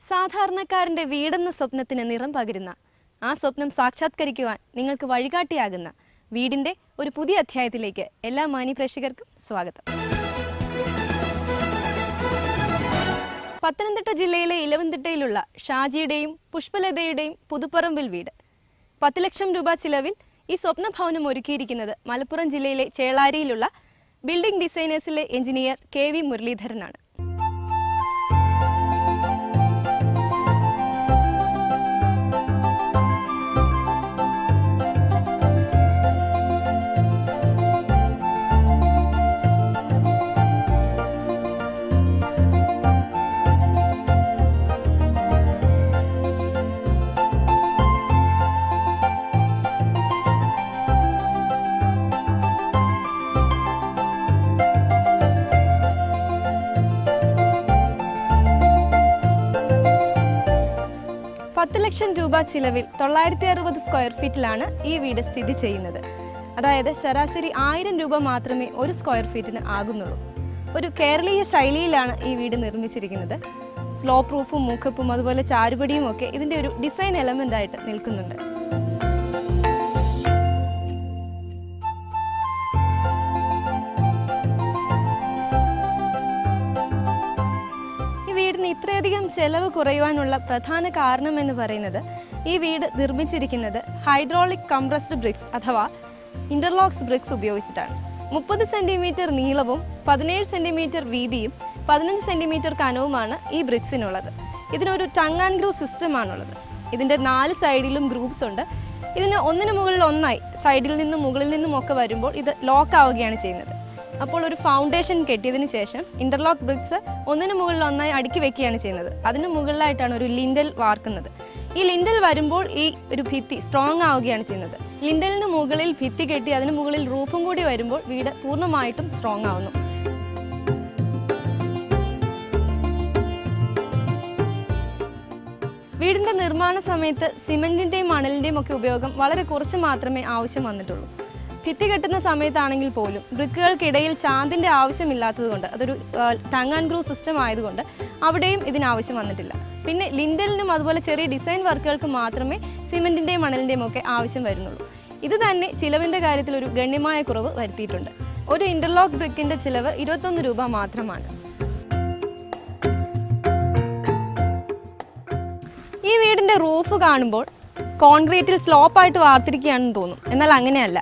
സാധാരണക്കാരന്റെ വീടെന്ന സ്വപ്നത്തിന് നിറം പകരുന്ന, ആ സ്വപ്നം സാക്ഷാത്കരിക്കുവാൻ നിങ്ങൾക്ക് വഴികാട്ടിയാകുന്ന വീടിന്റെ ഒരു പുതിയ അധ്യായത്തിലേക്ക് എല്ലാ മാന്യപ്രേക്ഷകർക്കും സ്വാഗതം. പത്തനംതിട്ട ജില്ലയിലെ ഇലവന്തിട്ടയിലുള്ള ഷാജിയുടെയും പുഷ്പലതയുടെയും പുതുപ്പറമ്പിൽ വീട് 10 ലക്ഷം രൂപ ചിലവിൽ ഈ സ്വപ്ന ഭവനം ഒരുക്കിയിരിക്കുന്നത് മലപ്പുറം ജില്ലയിലെ ചേളാരിയിലുള്ള ബിൽഡിംഗ് ഡിസൈനേഴ്സിലെ എഞ്ചിനീയർ KV മുരളീധരനാണ്. $10 ലക്ഷം രൂപ ചിലവിൽ 960 സ്ക്വയർ ഫീറ്റിലാണ് ഈ വീട് സ്ഥിതി ചെയ്യുന്നത്. അതായത് ശരാശരി 1000 രൂപ മാത്രമേ ഒരു സ്ക്വയർ ഫീറ്റിന് ആകുന്നുള്ളൂ. ഒരു കേരളീയ ശൈലിയിലാണ് ഈ വീട് നിർമ്മിച്ചിരിക്കുന്നത്. സ്ലോപ്പ് റൂഫും മൂക്കപ്പും അതുപോലെ ചാരുപടിയും ഒക്കെ ഇതിൻ്റെ ഒരു ഡിസൈൻ എലമെൻ്റ് ആയിട്ട് നിൽക്കുന്നുണ്ട്. ഇത്രയധികം ചെലവ് കുറയുവാനുള്ള പ്രധാന കാരണം എന്ന് പറയുന്നത് ഈ വീട് നിർമ്മിച്ചിരിക്കുന്നത് ഹൈഡ്രോളിക് കംപ്രസ്ഡ് ബ്രിക്സ് അഥവാ ഇന്റർലോക്സ് ബ്രിക്സ് ഉപയോഗിച്ചിട്ടാണ്. 30 സെന്റിമീറ്റർ നീളവും 17 സെന്റിമീറ്റർ വീതിയും 15 സെന്റിമീറ്റർ കനവുമാണ് ഈ ബ്രിക്സിനുള്ളത്. ഇതിനൊരു ടങ് ആൻഡ് ഗ്രൂ സിസ്റ്റമാണുള്ളത്. ഇതിൻ്റെ 4 സൈഡിലും ഗ്രൂപ്പ്സ് ഉണ്ട്. ഇതിന് ഒന്നിനു മുകളിൽ ഒന്നായി സൈഡിൽ നിന്നും മുകളിൽ നിന്നും ഒക്കെ വരുമ്പോൾ ഇത് ലോക്ക് ആവുകയാണ് ചെയ്യുന്നത്. അപ്പോൾ ഒരു ഫൗണ്ടേഷൻ കെട്ടിയതിന് ശേഷം ഇന്റർലോക്ക് ബ്രിക്സ് ഒന്നിനു മുകളിൽ ഒന്നായി അടുക്കി വെക്കുകയാണ് ചെയ്യുന്നത്. അതിന് മുകളിലായിട്ടാണ് ഒരു ലിൻഡൽ വാർക്കുന്നത്. ഈ ലിൻഡൽ വരുമ്പോൾ ഈ ഒരു ഭിത്തി സ്ട്രോങ് ആവുകയാണ് ചെയ്യുന്നത്. ലിൻഡലിന് മുകളിൽ ഭിത്തി കെട്ടി അതിന് മുകളിൽ റൂഫും കൂടി വരുമ്പോൾ വീട് പൂർണ്ണമായിട്ടും സ്ട്രോങ് ആവുന്നു. വീടിൻ്റെ നിർമ്മാണ സമയത്ത് സിമെൻറ്റിൻ്റെയും മണലിൻ്റെയും ഒക്കെ ഉപയോഗം വളരെ കുറച്ച് മാത്രമേ ആവശ്യം വന്നിട്ടുള്ളൂ. ഭിത്തി കെട്ടുന്ന സമയത്താണെങ്കിൽ പോലും ബ്രിക്കുകൾക്കിടയിൽ ചാന്തിൻ്റെ ആവശ്യമില്ലാത്തതുകൊണ്ട്, അതൊരു ടങ് ആൻഡ് ഗ്രൂ സിസ്റ്റം ആയതുകൊണ്ട് അവിടെയും ഇതിനാവശ്യം വന്നിട്ടില്ല. പിന്നെ ലിൻഡലിനും അതുപോലെ ചെറിയ ഡിസൈൻ വർക്കുകൾക്ക് മാത്രമേ സിമെൻറ്റിൻ്റെയും മണലിൻ്റെയും ഒക്കെ ആവശ്യം വരുന്നുള്ളൂ. ഇത് തന്നെ ചിലവിൻ്റെ കാര്യത്തിൽ ഒരു ഗണ്യമായ കുറവ് വരുത്തിയിട്ടുണ്ട്. ഒരു ഇൻ്റർലോക്ക് ബ്രിക്കിൻ്റെ ചിലവ് 21 രൂപ മാത്രമാണ്. ഈ വീടിൻ്റെ റൂഫ് കാണുമ്പോൾ കോൺക്രീറ്റിൽ സ്ലോപ്പായിട്ട് വാർത്തിരിക്കുകയാണെന്ന് തോന്നും. എന്നാൽ അങ്ങനെയല്ല.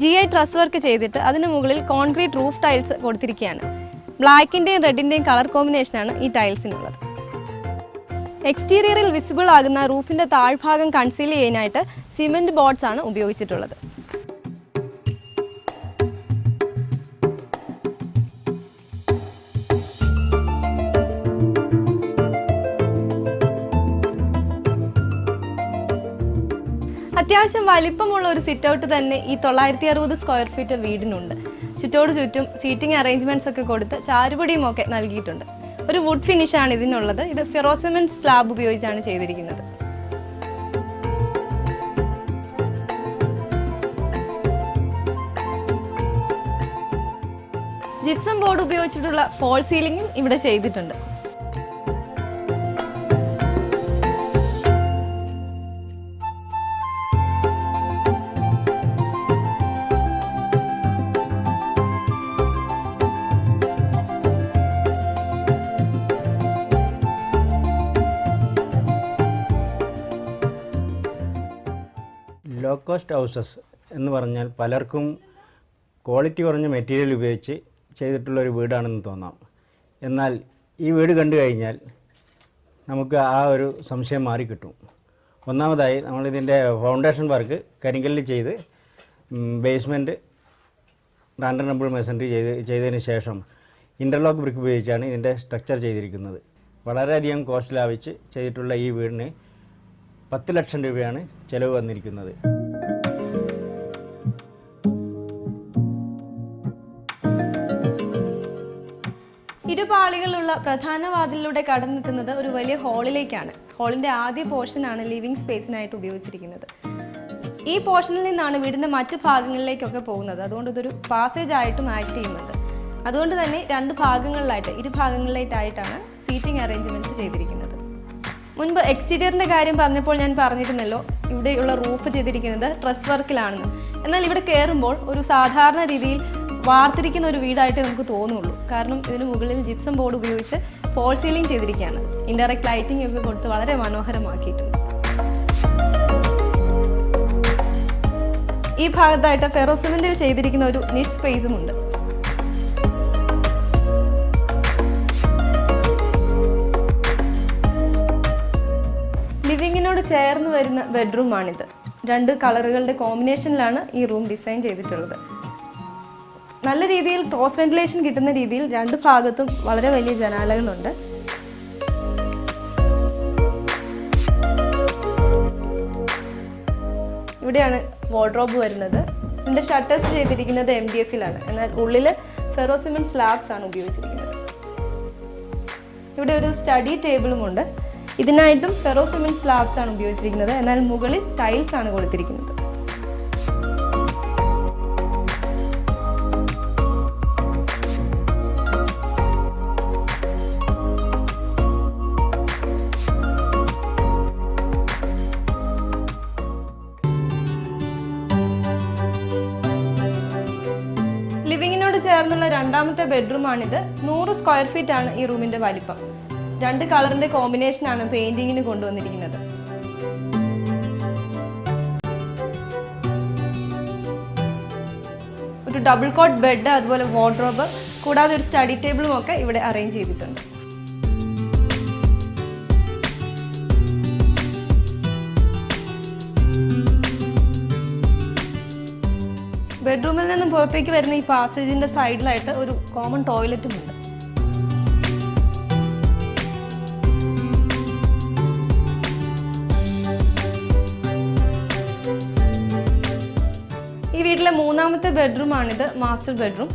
GI ട്രസ് വർക്ക് ചെയ്തിട്ട് അതിന് മുകളിൽ കോൺക്രീറ്റ് റൂഫ് ടൈൽസ് കൊടുത്തിരിക്കുകയാണ്. ബ്ലാക്കിൻ്റെയും റെഡിൻ്റെയും കളർ കോമ്പിനേഷനാണ് ഈ ടൈൽസിനുള്ളത്. എക്സ്റ്റീരിയറിൽ വിസിബിൾ ആകുന്ന റൂഫിൻ്റെ താഴ്ഭാഗം കൺസീൽ ചെയ്യാനായിട്ട് സിമെൻറ്റ് ബോർഡ്സ് ആണ് ഉപയോഗിച്ചിട്ടുള്ളത്. അത്യാവശ്യം വലിപ്പമുള്ള ഒരു സിറ്റ് ഔട്ട് തന്നെ ഈ 960 സ്ക്വയർ ഫീറ്റ് വീടിനുണ്ട്. ചുറ്റോട് ചുറ്റും സീറ്റിംഗ് അറേഞ്ച്മെന്റ്സ് ഒക്കെ കൊടുത്ത് ചാരുപടിയും ഒക്കെ നൽകിയിട്ടുണ്ട്. ഒരു വുഡ് ഫിനിഷാണ് ഇതിനുള്ളത്. ഇത് ഫെറോസിമെന്റ് സ്ലാബ് ഉപയോഗിച്ചാണ് ചെയ്തിരിക്കുന്നത്. ജിപ്സം ബോർഡ് ഉപയോഗിച്ചിട്ടുള്ള ഫോൾ സീലിംഗും ഇവിടെ ചെയ്തിട്ടുണ്ട്. ലോ കോസ്റ്റ് ഹൗസസ് എന്ന് പറഞ്ഞാൽ പലർക്കും ക്വാളിറ്റി കുറഞ്ഞ മെറ്റീരിയൽ ഉപയോഗിച്ച് ചെയ്തിട്ടുള്ളൊരു വീടാണെന്ന് തോന്നാം. എന്നാൽ ഈ വീട് കണ്ടു കഴിഞ്ഞാൽ നമുക്ക് ആ ഒരു സംശയം മാറിക്കിട്ടും. ഒന്നാമതായി നമ്മളിതിൻ്റെ ഫൗണ്ടേഷൻ വർക്ക് കരിങ്കല്ലിൽ ചെയ്ത് ബേസ്മെൻറ്റ് റാൻഡം നമ്പർ മെസൻട്രി ചെയ്തതിന് ശേഷം ഇൻ്റർലോക്ക് ബ്രിക്ക് ഉപയോഗിച്ചാണ് ഇതിൻ്റെ സ്ട്രക്ചർ ചെയ്തിരിക്കുന്നത്. വളരെയധികം കോസ്റ്റ് ലാഭിച്ച് ചെയ്തിട്ടുള്ള ഈ വീടിന് 10 ലക്ഷം രൂപയാണ് ചിലവ് വന്നിരിക്കുന്നത്. ഇരുപാളികളുള്ള പ്രധാന വാതിലിലൂടെ കടന്നെത്തുന്നത് ഒരു വലിയ ഹാളിലേക്കാണ്. ഹാളിൻ്റെ ആദ്യ പോർഷനാണ് ലിവിംഗ് സ്പേസിനായിട്ട് ഉപയോഗിച്ചിരിക്കുന്നത്. ഈ പോർഷനിൽ നിന്നാണ് വീടിൻ്റെ മറ്റു ഭാഗങ്ങളിലേക്കൊക്കെ പോകുന്നത്. അതുകൊണ്ട് ഇതൊരു പാസേജ് ആയിട്ടും ആക്ട് ചെയ്യുന്നുണ്ട്. അതുകൊണ്ട് തന്നെ ഇരു ഭാഗങ്ങളിലായിട്ടാണ് സീറ്റിംഗ് അറേഞ്ച്മെൻറ്റ്സ് ചെയ്തിരിക്കുന്നത്. മുൻപ് എക്സ്റ്റീരിയറിൻ്റെ കാര്യം പറഞ്ഞപ്പോൾ ഞാൻ പറഞ്ഞിരുന്നല്ലോ ഇവിടെയുള്ള റൂഫ് ചെയ്തിരിക്കുന്നത് ട്രസ് വർക്കിലാണെന്ന്. എന്നാൽ ഇവിടെ കയറുമ്പോൾ ഒരു സാധാരണ രീതിയിൽ വാർത്തിരിക്കുന്ന ഒരു വീടായിട്ട് നമുക്ക് തോന്നുള്ളൂ. കാരണം ഇതിന് മുകളിൽ ജിപ്സം ബോർഡ് ഉപയോഗിച്ച് ഫോൾ സീലിംഗ് ചെയ്തിരിക്കുകയാണ്. ഇൻഡയറക്റ്റ് ലൈറ്റിംഗ് ഒക്കെ കൊടുത്ത് വളരെ മനോഹരമാക്കിയിട്ടുണ്ട്. ഈ ഭാഗത്തായിട്ട് ഫെറോസിമെന്റിൽ ചെയ്തിരിക്കുന്ന ഒരു നിറ്റ് സ്പേസും ഉണ്ട്. ലിവിങ്ങിനോട് ചേർന്ന് വരുന്ന ബെഡ്റൂമാണിത്. 2 കളറുകളുടെ കോമ്പിനേഷനിലാണ് ഈ റൂം ഡിസൈൻ ചെയ്തിട്ടുള്ളത്. നല്ല രീതിയിൽ ക്രോസ് വെന്റിലേഷൻ കിട്ടുന്ന രീതിയിൽ 2 ഭാഗത്തും വളരെ വലിയ ജനാലകളുണ്ട്. ഇവിടെയാണ് വാർഡ്രോബ് വരുന്നത്. ഇതിൻ്റെ ഷട്ടേഴ്സ് ചെയ്തിരിക്കുന്നത് MDFിലാണ്. എന്നാൽ ഉള്ളിൽ ഫെറോസിമെന്റ് സ്ലാബ്സ് ആണ് ഉപയോഗിച്ചിരിക്കുന്നത്. ഇവിടെ ഒരു സ്റ്റഡി ടേബിളും ഉണ്ട്. ഇതിനായിട്ടും ഫെറോസിമെന്റ് സ്ലാബ്സ് ആണ് ഉപയോഗിച്ചിരിക്കുന്നത്. എന്നാൽ മുകളിൽ ടൈൽസ് ആണ് കൊടുത്തിരിക്കുന്നത്. ലിവിങ്ങിനോട് ചേർന്നുള്ള 2ാമത്തെ ബെഡ്റൂമാണിത്. 100 സ്ക്വയർ ഫീറ്റ് ആണ് ഈ റൂമിന്റെ വലിപ്പം. 2 കളറിന്റെ കോമ്പിനേഷനാണ് പെയിന്റിങ്ങിന് കൊണ്ടുവന്നിരിക്കുന്നത്. ഒരു ഡബിൾ കോട്ട് ബെഡ്, അതുപോലെ വാർഡ്രോബ്, കൂടാതെ ഒരു സ്റ്റഡി ടേബിളും ഒക്കെ ഇവിടെ അറേഞ്ച് ചെയ്തിട്ടുണ്ട്. ബെഡ്റൂമിൽ നിന്നും പുറത്തേക്ക് വരുന്ന ഈ പാസേജിന്റെ സൈഡിലായിട്ട് ഒരു കോമൺ ടോയ്ലറ്റും ഉണ്ട്. ഈ വീട്ടിലെ 3ാമത്തെ ബെഡ്റൂമാണിത്, മാസ്റ്റർ ബെഡ്റൂം.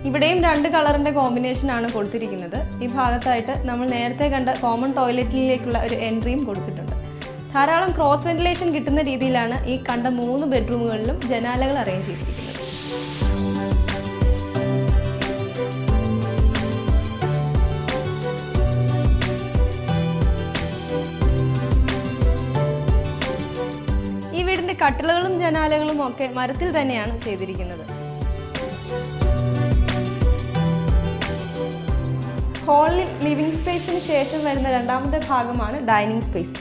ഇവിടെയും 2 കളറിന്റെ കോമ്പിനേഷൻ ആണ് കൊടുത്തിരിക്കുന്നത്. ഈ ഭാഗത്തായിട്ട് നമ്മൾ നേരത്തെ കണ്ട കോമൺ ടോയ്ലറ്റിലേക്കുള്ള ഒരു എൻട്രിയും കൊടുത്തിട്ടുണ്ട്. ധാരാളം ക്രോസ് വെന്റിലേഷൻ കിട്ടുന്ന രീതിയിലാണ് ഈ കണ്ട 3 ബെഡ്റൂമുകളിലും ജനാലകൾ അറേഞ്ച് ചെയ്തിരിക്കുന്നത്. ഈ വീടിന്റെ കട്ടിലുകളും ജനാലകളും ഒക്കെ മരത്തിൽ തന്നെയാണ് ചെയ്തിരിക്കുന്നത്. ഹാളിൽ ലിവിംഗ് സ്പേസിന് ശേഷം വരുന്ന 2ാമത്തെ ഭാഗമാണ് ഡൈനിങ് സ്പേസ്.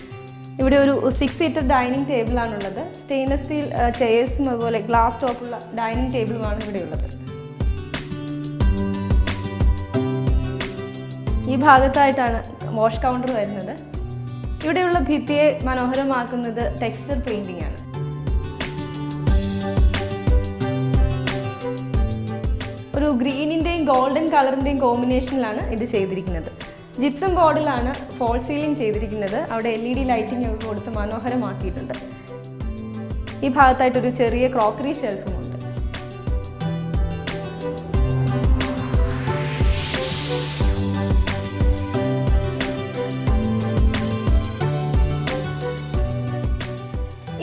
ഇവിടെ ഒരു 6 സീറ്റർ ഡൈനിങ് ടേബിളാണുള്ളത്. സ്റ്റെയിൻലെസ് സ്റ്റീൽ ചെയേഴ്സും അതുപോലെ ഗ്ലാസ് ടോപ്പുള്ള ഡൈനിങ് ടേബിളുമാണ് ഇവിടെയുള്ളത്. ഈ ഭാഗത്തായിട്ടാണ് വാഷ് കൗണ്ടർ വരുന്നത്. ഇവിടെയുള്ള ഭിത്തിയെ മനോഹരമാക്കുന്നത് ടെക്സ്ചർ പെയിന്റിംഗ് ആണ്. ഒരു ഗ്രീനിൻ്റെയും ഗോൾഡൻ കളറിൻ്റെയും കോമ്പിനേഷനിലാണ് ഇത് ചെയ്തിരിക്കുന്നത്. ജിപ്സം ബോർഡിലാണ് ഫോൾ സീലിംഗ് ചെയ്തിരിക്കുന്നത്. അവിടെ LED ലൈറ്റിംഗ് ഒക്കെ കൊടുത്ത് മനോഹരമാക്കിയിട്ടുണ്ട്. ഈ ഭാഗത്തായിട്ടൊരു ചെറിയ ക്രോക്കറി ഷെൽഫും ഉണ്ട്.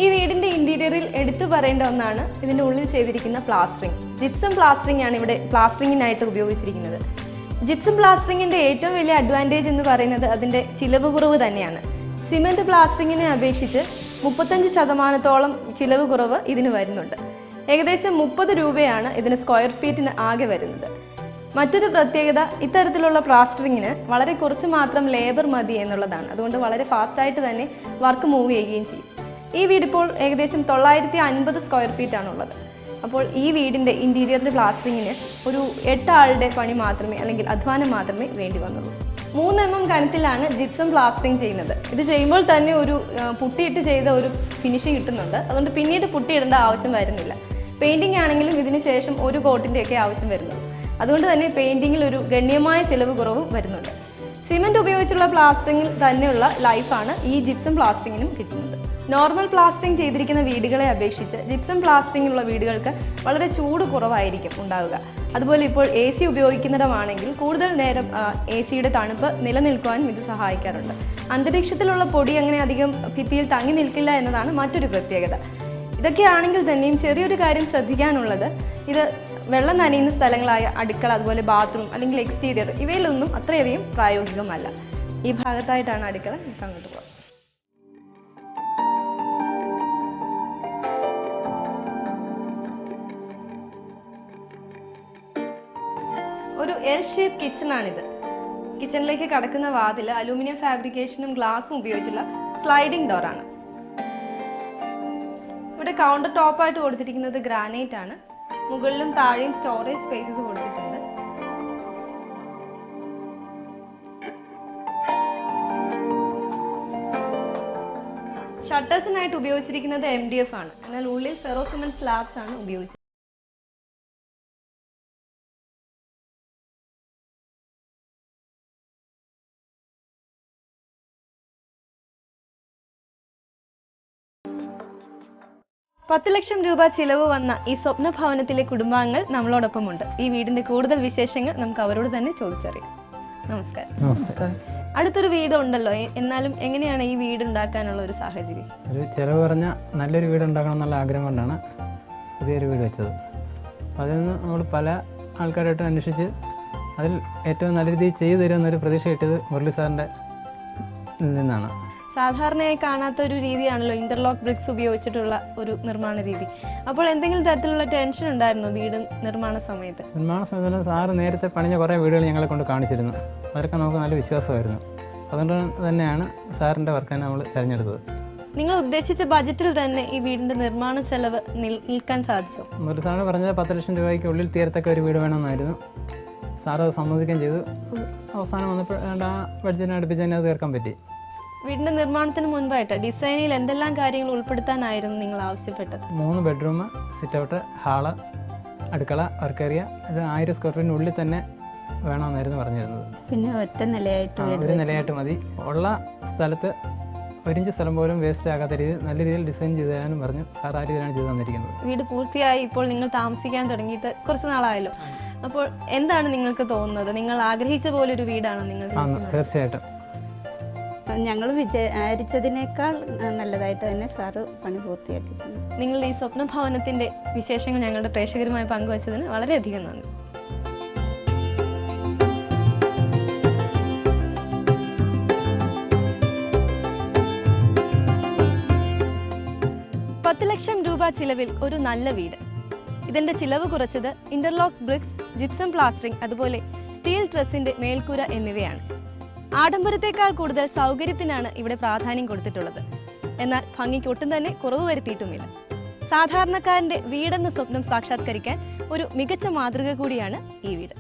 ഈ വീടിന്റെ ഇന്റീരിയറിൽ എടുത്തു പറയേണ്ട ഒന്നാണ് ഇതിന്റെ ഉള്ളിൽ ചെയ്തിരിക്കുന്ന പ്ലാസ്റ്ററിംഗ്. ജിപ്സം പ്ലാസ്റ്ററിംഗ് ആണ് ഇവിടെ പ്ലാസ്റ്ററിംഗിനായിട്ട് ഉപയോഗിച്ചിരിക്കുന്നത്. ജിപ്സം പ്ലാസ്റ്ററിങ്ങിൻ്റെ ഏറ്റവും വലിയ അഡ്വാൻറ്റേജ് എന്ന് പറയുന്നത് അതിൻ്റെ ചിലവ് കുറവ് തന്നെയാണ്. സിമെൻറ്റ് പ്ലാസ്റ്ററിങ്ങിനെ അപേക്ഷിച്ച് 35% ചിലവ് കുറവ് ഇതിന് വരുന്നുണ്ട്. ഏകദേശം 30 രൂപയാണ് ഇതിന് സ്ക്വയർ ഫീറ്റിന് ആകെ വരുന്നത്. മറ്റൊരു പ്രത്യേകത, ഇത്തരത്തിലുള്ള പ്ലാസ്റ്ററിങ്ങിന് വളരെ കുറച്ച് മാത്രം ലേബർ മതി എന്നുള്ളതാണ്. അതുകൊണ്ട് വളരെ ഫാസ്റ്റായിട്ട് തന്നെ വർക്ക് മൂവ് ചെയ്യുകയും ചെയ്യും. ഈ വീടിപ്പോൾ ഏകദേശം 950 സ്ക്വയർ ഫീറ്റ് ആണുള്ളത്. അപ്പോൾ ഈ വീടിൻ്റെ ഇൻറ്റീരിയറിൻ്റെ പ്ലാസ്റ്ററിങ്ങിന് ഒരു 8 ആളുടെ പണി മാത്രമേ, അല്ലെങ്കിൽ അധ്വാനം മാത്രമേ വേണ്ടി വന്നുള്ളൂ. 3 mm കനത്തിലാണ് ജിപ്സം പ്ലാസ്റ്ററിങ് ചെയ്യുന്നത്. ഇത് ചെയ്യുമ്പോൾ തന്നെ ഒരു പുട്ടിയിട്ട് ചെയ്ത ഒരു ഫിനിഷിങ് കിട്ടുന്നുണ്ട്. അതുകൊണ്ട് പിന്നീട് പുട്ടിയിടേണ്ട ആവശ്യം വരുന്നില്ല. പെയിൻറ്റിംഗ് ആണെങ്കിലും ഇതിന് ശേഷം ഒരു കോട്ടിൻ്റെയൊക്കെ ആവശ്യം വരുന്നുള്ളൂ. അതുകൊണ്ട് തന്നെ പെയിൻറ്റിങ്ങിൽ ഒരു ഗണ്യമായ ചിലവ് കുറവും വരുന്നുണ്ട്. സിമെൻറ്റ് ഉപയോഗിച്ചുള്ള പ്ലാസ്റ്ററിങ്ങിൽ തന്നെയുള്ള ലൈഫാണ് ഈ ജിപ്സം പ്ലാസ്റ്ററിങ്ങിനും കിട്ടുന്നത്. നോർമൽ പ്ലാസ്റ്ററിംഗ് ചെയ്തിരിക്കുന്ന വീടുകളെ അപേക്ഷിച്ച് ജിപ്സം പ്ലാസ്റ്ററിംഗിലുള്ള വീടുകൾക്ക് വളരെ ചൂട് കുറവായിരിക്കും ഉണ്ടാവുക. അതുപോലെ ഇപ്പോൾ AC ഉപയോഗിക്കുന്നിടമാണെങ്കിൽ കൂടുതൽ നേരം AC-യുടെ തണുപ്പ് നിലനിൽക്കുവാനും ഇത് സഹായിക്കാറുണ്ട്. അന്തരീക്ഷത്തിലുള്ള പൊടി അങ്ങനെ അധികം ഭിത്തിയിൽ തങ്ങി നിൽക്കില്ല എന്നതാണ് മറ്റൊരു പ്രത്യേകത. ഇതൊക്കെയാണെങ്കിൽ തന്നെയും ചെറിയൊരു കാര്യം ശ്രദ്ധിക്കാനുള്ളത്, ഇത് വെള്ളം നനയുന്ന സ്ഥലങ്ങളായ അടുക്കള, അതുപോലെ ബാത്റൂം അല്ലെങ്കിൽ എക്സ്റ്റീരിയർ, ഇവയിലൊന്നും അത്രയധികം പ്രായോഗികമല്ല. ഈ ഭാഗത്തായിട്ടാണ് അടുക്കള. നമുക്ക് അങ്ങോട്ട് പോകാം. ഒരു എൽ ഷേപ്പ് കിച്ചണാണിത്. കിച്ചണിലേക്ക് കടക്കുന്ന വാതിൽ അലൂമിനിയം ഫാബ്രിക്കേഷനും ഗ്ലാസും ഉപയോഗിച്ചുള്ള സ്ലൈഡിംഗ് ഡോറാണ്. ഇവിടെ കൗണ്ടർ ടോപ്പായിട്ട് കൊടുത്തിരിക്കുന്നത് ഗ്രാനൈറ്റ് ആണ്. മുകളിലും താഴെയും സ്റ്റോറേജ് സ്പേസസ് കൊടുത്തിട്ടുണ്ട്. ഷട്ടേഴ്സിനായിട്ട് ഉപയോഗിച്ചിരിക്കുന്നത് MDF ആണ്. എന്നാൽ ഉള്ളിൽ ഫെറോ സിമന്റ് സ്ലാബ്സ് ആണ് ഉപയോഗിച്ചത്. ₹10 ലക്ഷം ചിലവ് വന്ന ഈ സ്വപ്ന ഭവനത്തിലെ കുടുംബാംഗങ്ങൾ നമ്മളോടൊപ്പമുണ്ട്. ഈ വീടിന്റെ കൂടുതൽ വിശേഷങ്ങൾ നമുക്ക് അവരോട് തന്നെ ചോദിച്ചറിയാം. നമസ്കാരം. നമസ്കാരം. അടുത്തൊരു വീട് ഉണ്ടല്ലോ, എന്നാലും എങ്ങനെയാണ് ഈ വീട് ഉണ്ടാക്കാനുള്ള ഒരു സാഹചര്യം? ഒരു ചിലവ് കുറഞ്ഞ നല്ലൊരു വീട് ഉണ്ടാക്കണം എന്നുള്ള ആഗ്രഹം കൊണ്ടാണ് പുതിയൊരു വീട് വെച്ചത്. അതിൽ നിന്ന് നമ്മൾ പല ആൾക്കാരായിട്ട് അന്വേഷിച്ച് അതിൽ ഏറ്റവും നല്ല രീതിയിൽ ചെയ്തു തരുമെന്നൊരു പ്രതീക്ഷ കിട്ടിയത് മുരളി സാറിൻ്റെ നിന്നാണ്. സാധാരണയായി കാണാത്ത ഒരു രീതിയാണല്ലോ ഇന്റർലോക്ക് ബ്രിക്സ് ഉപയോഗിച്ചിട്ടുള്ള ഒരു നിർമ്മാണ രീതി. അപ്പോൾ എന്തെങ്കിലും തരത്തിലുള്ള ടെൻഷൻ ഉണ്ടായിരുന്നോ വീട് നിർമ്മാണ സമയത്ത്? നിർമ്മാണ സമയത്ത് സാറ് നേരത്തെ പണിഞ്ഞ കുറേ വീടുകൾ ഞങ്ങളെ കൊണ്ട് കാണിച്ചിരുന്നു. അതൊക്കെ നമുക്ക് നല്ല വിശ്വാസമായിരുന്നു. അതുകൊണ്ട് തന്നെയാണ് സാറിൻ്റെ വർക്കാണ് നമ്മൾ തിരഞ്ഞെടുത്തത്. നിങ്ങൾ ഉദ്ദേശിച്ച ബജറ്റിൽ തന്നെ ഈ വീടിന്റെ നിർമ്മാണ ചെലവ് നിൽക്കാൻ സാധിച്ചോ? മുരളി സാറിന് പറഞ്ഞത് 10 ലക്ഷം രൂപയ്ക്ക് ഉള്ളിൽ തീരത്തക്ക ഒരു വീട് വേണമെന്നായിരുന്നു. സാറ് അത് സമ്മതിക്കുകയും ചെയ്തു. അവസാനം വന്നപ്പോൾ ആ ബഡ്ജറ്റിനെ അടുപ്പിച്ച് തന്നെ അത് തീർക്കാൻ പറ്റി. വീടിന്റെ നിർമ്മാണത്തിന് മുൻപായിട്ട് ഡിസൈനിൽ എന്തെല്ലാം കാര്യങ്ങൾ ഉൾപ്പെടുത്താനായിരുന്നു നിങ്ങൾ ആവശ്യപ്പെട്ടത്? 3 ബെഡ്റൂം, സിറ്റ് ഔട്ട്, ഹാള്, അടുക്കള, വർക്ക് ഏരിയ. ഇത് 1000 സ്ക്വയർ ഫീറ്റിനുള്ളിൽ തന്നെ വേണമെന്നായിരുന്നു പറഞ്ഞിരുന്നത്. പിന്നെ ഒറ്റ നിലയായിട്ട് ഒരു നിലയായിട്ട് മതി. ഉള്ള സ്ഥലത്ത് 1 ഇഞ്ച് സ്ഥലം പോലും വേസ്റ്റ് ആകാത്ത രീതിയിൽ നല്ല രീതിയിൽ ഡിസൈൻ ചെയ്തു തരാനും പറഞ്ഞു. സാർ ആ രീതിയിലാണ് ചെയ്തു തന്നിരിക്കുന്നത്. വീട് പൂർത്തിയായി ഇപ്പോൾ നിങ്ങൾ താമസിക്കാൻ തുടങ്ങിയിട്ട് കുറച്ച് നാളായല്ലോ. അപ്പോൾ എന്താണ് നിങ്ങൾക്ക് തോന്നുന്നത്? നിങ്ങൾ ആഗ്രഹിച്ച പോലെ ഒരു വീടാണോ നിങ്ങൾ? തീർച്ചയായിട്ടും ഞങ്ങൾ വിചാരിച്ചതിനേക്കാൾ നല്ലതായിട്ട് തന്നെ സാറ് പണി പൂർത്തിയാക്കിയിട്ടുണ്ട്. നിങ്ങളുടെ ഈ സ്വപ്ന ഭവനത്തിന്റെ വിശേഷങ്ങൾ ഞങ്ങളുടെ പ്രേക്ഷകരുമായി പങ്കുവച്ചതിന് വളരെയധികം നന്ദി. ₹10 ലക്ഷം ചിലവിൽ ഒരു നല്ല വീട്. ഇതിന്റെ ചിലവ് കുറച്ചത് ഇന്റർലോക്ക് ബ്രിക്സ്, ജിപ്സം പ്ലാസ്റ്ററിംഗ്, അതുപോലെ സ്റ്റീൽ ട്രസിന്റെ മേൽക്കൂര എന്നിവയാണ്. ആഡംബരത്തെക്കാൾ കൂടുതൽ സൗകര്യത്തിനാണ് ഇവിടെ പ്രാധാന്യം കൊടുത്തിട്ടുള്ളത്. എന്നാൽ ഭംഗിക്ക് ഒട്ടും തന്നെ കുറവ് വരുത്തിയിട്ടുമില്ല. സാധാരണക്കാരന്റെ വീടെന്ന സ്വപ്നം സാക്ഷാത്കരിക്കാൻ ഒരു മികച്ച മാതൃക കൂടിയാണ് ഈ വീട്.